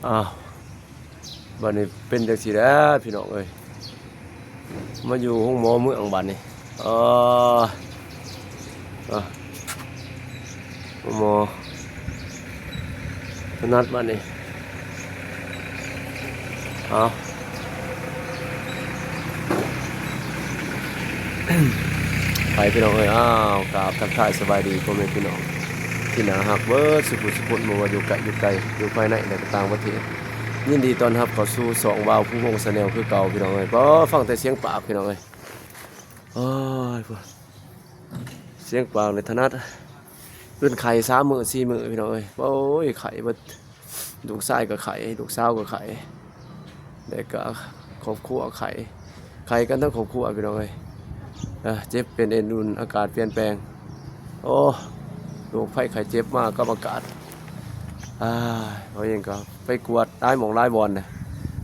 อ้าวบัดนี้เป็นจังซี่แหล้วพี่น้องเอ้ยมาอยู่ห้องหมอเมืองบัดนี้เออเออห้องหมอถนัดบัดนี้เอาไปพี่น้องเอ้ยอ้าวกราบทักทายสบายดีพ่อแม่พี่น้องที่น่าฮักเบิดสุขุสุขบ่ว่าอยู่ไกลอยู่ไกลอยู่ภายในและก็ต่างประเทศยินดีต้อนรับเข้าสู่สองวาวผู้วงแนลคือเก่าพี่น้องเอ้ยบ่ฟังแต่เสียงปากพี่น้องเอ้ยโอ้ยเสียงปากเลยถนัดเป็นไข่3 มื้อ4 มื้อพี่น้องเอ้ยโอ้ยไข่เบิดลูกชายก็ไข่ลูกสาวก็ไข่แล้วก็ครอบครัวไข่กันทั้งครอบครัวพี่น้องเอ้ยเจ็บเป็นเอ็นอุ่นอากาศเปลี่ยนแปลงโอ้โรคภัยไข้เจ็บมากกับอากาศเขาเองก็ไปกวดได้หมองได้บอลนะ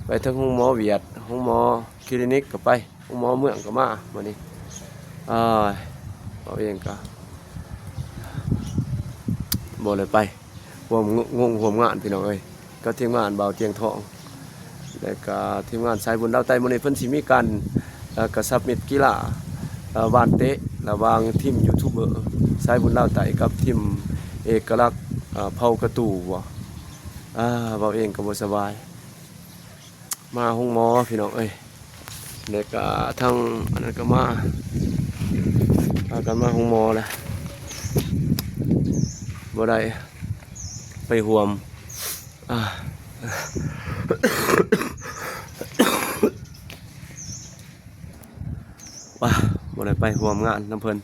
ไปทั้งห้องหมอเวียดห้องหมอคลินิกก็ไปห้องหมอเมืองก็มาวันนี้เขาเองก็บ่เลยไปห่วมห่วมงานพี่น้องเอ้ยก็ทีมงานเบาเตียงทองแล้วก็ทีมงานสายบุญดาวไต้มื้อนี้เพิ่นสิมีการกระชับมิตรกีฬาบ้านเตะระหว่างทีมยูทูบเบอร์สายบุญดาวไต้กับทีมเอกลักษณ์เผากระตู่บ่เบาเองก็บ่สบายมาห้องหมอพี่น้องเอ้ยแล้วก็ทั้งอันนั้นก็มากันมาห้องหมอแหละบ่ได้ไปห่วมว่าบ่ได้ไปห่วมงานน้ำเพิ่น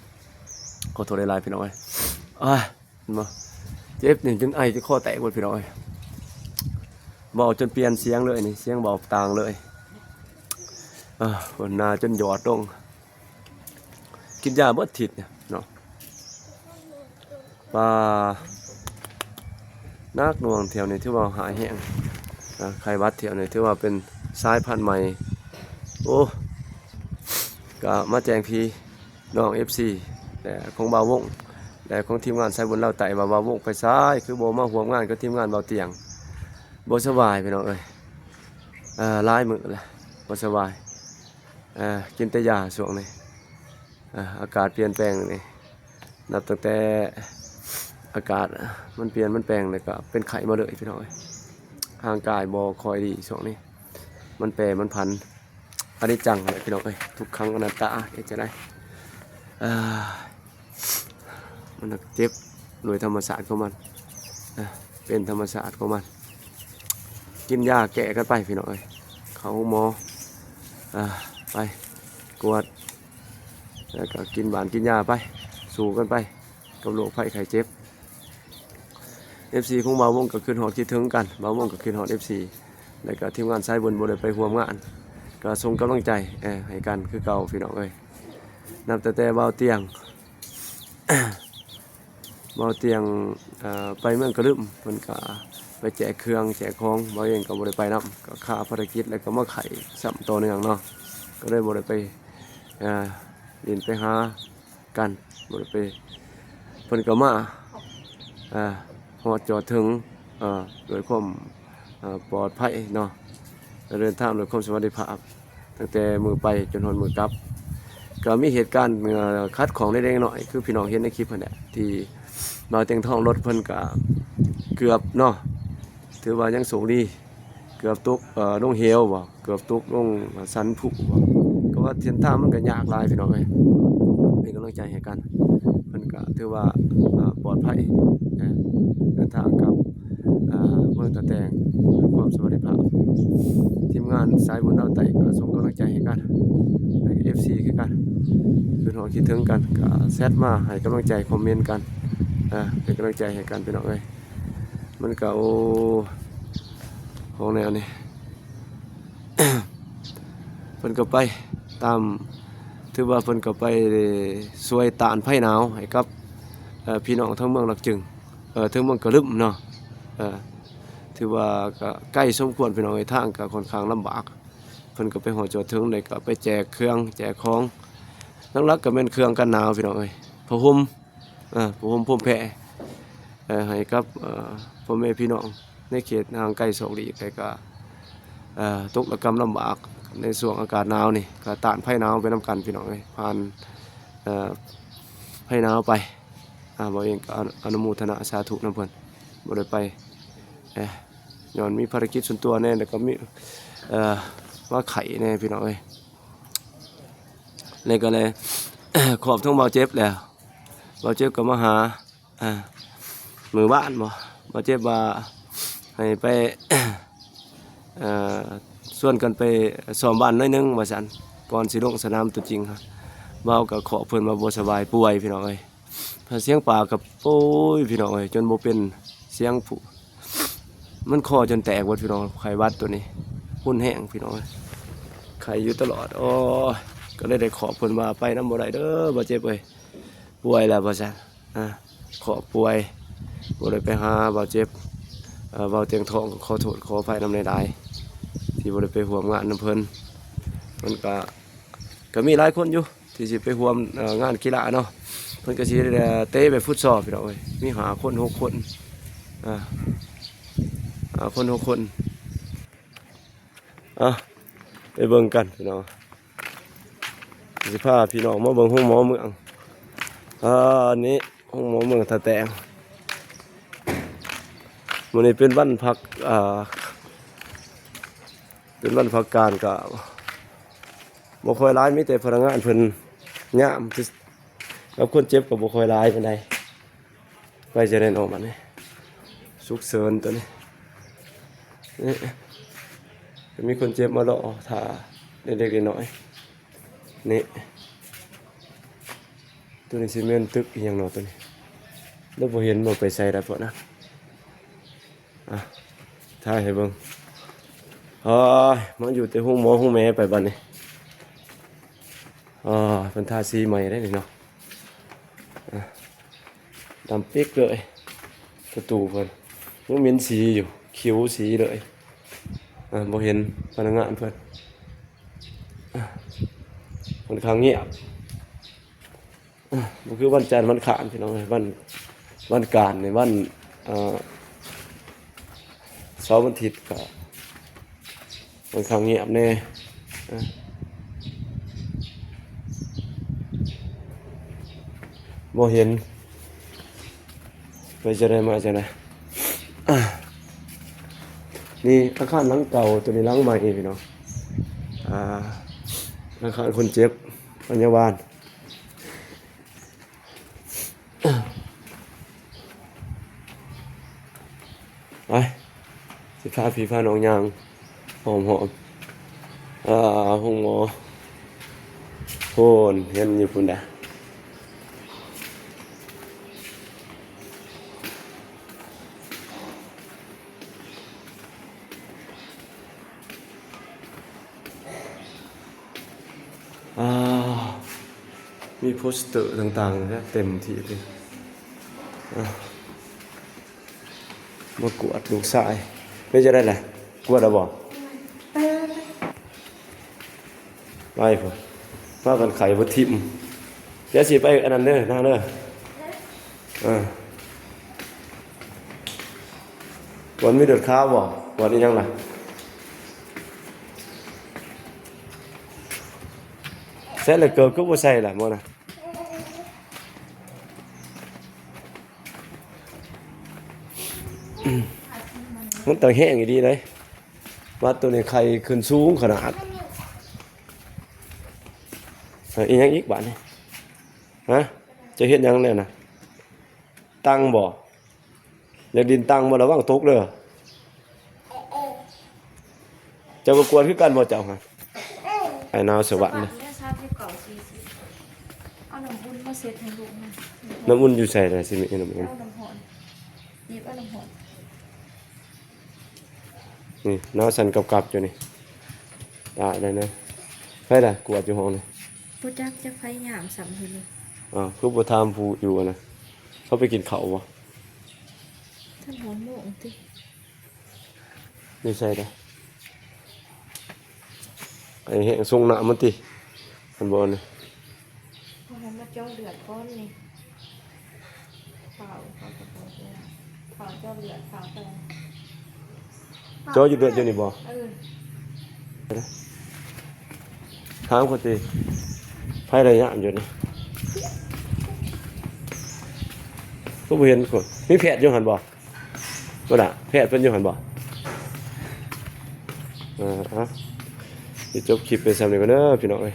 ขอโทษหลายๆพี่น้องเอ้ยเห็นบ่เจ็บนี่จนไอจะคอแตกหมดพี่น้องเอ้ยเบาจนเปลี่ยนเสียงเลยนี่เสียงเบาต่างเลยคนหน้าจนหยอดลงกินยาเบิดทิศเนี่ยเนาะปลานักหน่วงแถวนี้ที่ว่าหายแห้งไข้หวัดแถวนี้ที่ว่าเป็นสายพันธุ์ใหม่โอ้ก็มาแจ้งพี่น้อง FC แต่ของบ่าววงแต่ของทีมงานสายบุญเล่าไต่บ่าววงไปซ้ายคือบ่มาห่วมงานกับทีมงานเบาเตียงบ่สบายพี่น้องเอ้ยหลายมื้อแล้วบ่สบายกินแต่ยาช่วงนี้อากาศเปลี่ยนแปลงนี่นับตั้งแต่อากาศมันเปลี่ยนมันแปลงเลยก็เป็นไข้มาเลยพี่น้องเอ้ยร่างกายบ่ค่อยดีช่วงนี้มันแปรมันพันอันนี้จังเลยพี่น้องเอ้ยทุกครั้งอนัตตาจะได้มันเจ็บโดยธรรมศาสตร์ของมันเป็นธรรมศาสตร์ของมันกินยาแก้กันไปพี่น้องเอ้ยเขาหมอไปกวดแล้วก็กินหวานกินยาไปสู้กันไปกับโรคภัยไข้เจ็บ FC ของบ่าววงก็ขึ้นหอดคิดถึงกันบ่าววงก็ขึ้นหอด FC แล้วก็ทีมงานสายบุญบ่ได้ไปร่วมงานก็ส่งกำลังใจให้กันคือเก่าพี่น้องเอ้ยนับแต่บ่าวเตียง บ่าวเตียงไปเมืองกระลึมเพิ่นก็ไปแจกเครื่องแจกของบ่าวเองก็บ่ได้ไปนำก็ค่าภารกิจแล้วก็มาไข่ซ้ำต่อเนื่องเนาะก็เลยบ่ได้ไปดินไปหากันบ่ได้ไปเพิ่นก็มาฮอดจอดถึงโดยความปลอดภัยเนาะเดินทางโดยความสวัสดิภาพตั้งแต่มือไปจนหนมือกลับก็มีเหตุการณ์คัดของเล็กๆน้อยคือพี่น้องเห็นในคลิปนั่นแหละที่มาเตียงทองรถเพิ่นก็เกือบเนาะถือว่ายังสูงดีเกือบตกลงเหวบ่เกือบตกลงสันผุบ่ก็ว่าเส้นทางมันก็ยากหลายพี่น้องเอ้ยเป็นกำลังใจให้กันเพิ่นก็ถือว่าปลอดภัยเดินทางกับเมืองตะแตงความสวัสดิภาพทีมงานสายบุญดาวไต่ก็ส่งกำลังใจให้กันและ FC คือกันคือเราคิดถึงกันก็แซดมาให้กำลังใจคอมเมนต์กันเป็นกำลังใจให้กันพี่น้องเอ้ยมันก็ของแนวนี้ เพิ่นก็ไปตามถือว่าเพิ่นก็ไปช่วยต้านภัยหนาวให้กับพี่น้องทั้งเมืองหลักจึงทั้งเมืองกระลึมเนาะถือว่าก็ใกล้สมควรพี่น้องไอ้ทางก็ค่อนข้างลำบากเพิ่นก็ไปหอจอดถึงเลยก็ไปแจกเครื่องแจกของหลักๆก็เป็นเครื่องกันหนาวพี่น้องเอ้ยผ้าห่มพรมแพร่ให้กับพ่อแม่พี่น้อง ในเขตทางใกล้โศกดีแต่ก็ตกระกำลำบากในช่วงอากาศหนาวนี่ก็ต้านภัยหนาวไปน้ำกันพี่น้องเลยผ่านภัยหนาวไปบ่เองก็อนุโมทนาสาธุนำเพิ่นบ่ได้ไปย้อนมีภารกิจส่วนตัวแน่แล้วก็มีว่าไข่แน่พี่น้องเอ้ยเลยก็เลย ขอบทั้งเบาเจ็บแล้วเบาเจ็บก็มาหามือบ้านบ่เจ็บว่าให้ไป ส่วนกันไปซ้อมบ้านน้อยนึงว่าซั่นก่อนสิลงสนามตัวจริงครับเบาก็ขอเพิ่นมาบ่สบายป่วยพี่น้องเอ้ยเสียงปากกับโอ้ยพี่น้องเอ้ยจนบ่เป็นเสียงผู้มันคอจนแตกหมดพี่น้องไข้หวัดตัวนี้หุ่นแห้งพี่น้องเอ้ยไข้อยู่ตลอดโอ้ยก็เลยได้ขอเพิ่นว่าไปนำบ่ได้เด้อบ่เจ็บเอ้ยป่วยแล้วว่าซั่นขอป่วยบ่ได้ไปหาบ่เจ็บเบาเตียงทองขอโทษขออภัยนำในใดที่บ่ได้ไปร่วมงานนำเพิ่นมันก็มีหลายคนอยู่ที่สิไปร่วมงานกีฬาเนาะเพิ่นก็สิเตะไปฟุตซอลพี่น้องเอ้ยมี5คน6คนคน6คนไปเบิ่งกันพี่น้องสิพาพี่น้องมาเบิ่งห้องหมอเมืองอันนี้ห้องหมอเมืองท่าแตงมื้อนี้เป็นวันพักเป็นวันพักการก็บ่ค่อยหลายมีแต่พนักงานเพิ่นยามกับคนเจ็บก็บ่ค่อยหลายปานใดไปจะได้ออกมานี่สุกเสริญตัวนี้นี่มีคนเจ็บมารอท่าเด็กๆน้อยๆนี่ตัวนี้ซีเมนต์ตึกอีหยังเนาะตัวนี้แล้วบ่เห็นบ่ไปใส่ได้พอนะถ่ายให้เบิ่งมันอยู่แต่ห้องหมอห้องแม่ไปบัดนี้เป็นทาสีใหม่ได้นี่เนาะดำปิ๊กเลยประตูเพิ่นยังมีสีอยู่คิ้วสีเลยบ่เห็นพนักงานเพิ่นค่อนข้างเงียบมันคือวันจันทร์วันขานพี่น้องวันการในวันเสาร์วันอาทิตย์ก็ค่อนข้างเงียบแน่บ่เห็นไปจะได้มาจะได้นี่อาคารหลังเก่าตัวนี้หลังใหม่พี่น้องอาคารคนเจ็บพยาบาลไปสิพาพี่พาน้องยางหอมห้องหมอโหนเห็นอยู่พุ่นดะมีโปสเตอร์ต่างๆนะเต็มที่เลยมากวดลูกชายไม่จะได้แหละกวดแล้วบอกไปผมว่ากันไข่บดทิมเดี๋ยวสิไปอันนั้นเด้อหน้าเด้อวันไม่เดือดข้าวบอกวันนี้ยังไงเสร็จแล้วเกิดก็บ่ใส่ละมั้งนะมันต่างแห้งอยู่ดีเลยวัดตัวนี้ไข่ขึ้นสูงขนาดอีกยังอีกบ้านนี่จะเห็นยังเนี่ยนะตั้งบ่อยากดินตั้งบ่ระวังตกเลยเจ้าก็กวนคือกันบ่เจ้าฮะไอ้นาวสวรรค์นะเอาน้ำอุ่นมาเสร็จให้ลูกนะ น้ำอุ่นอยู่ใส่เลยสิมีน้ำอุ่น เอาน้ำหอมหยิบเอาน้ำหอม นี่น้าสันกับอยู่นี่ได้เลยนะใครล่ะกวดอยู่ห้องนี่ ผู้จักจะไฟหยามสำเร็จเลย คือบ่ทำผู้อยู่นะเขาไปกินข้าวบ่ ท่านหอมโม่งติ นี่ใส่ได้ไอ้แห้งทรงหน้ามันติมันบ่นี่ พอมาเจ้าเดือดก้อนนี่ข่าวกระโปรงเลยข่าวเจ้าเดือดข่าวแตง จออยู่เดือดอยู่นี่บ่ เออ ถามคนตีไผระยะอยู่นี่ก็บ่เห็นคนมีแพทย์อยู่หั่นบ่บ่ล่ะแพทย์เพิ่นอยู่หั่นบ่สิจบคลิปไปซ้ำนี้ก่อนเด้อพี่น้องเอ้ย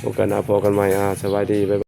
โอกาสหน้าพอกันใหม่สบายดีบ๊ายบาย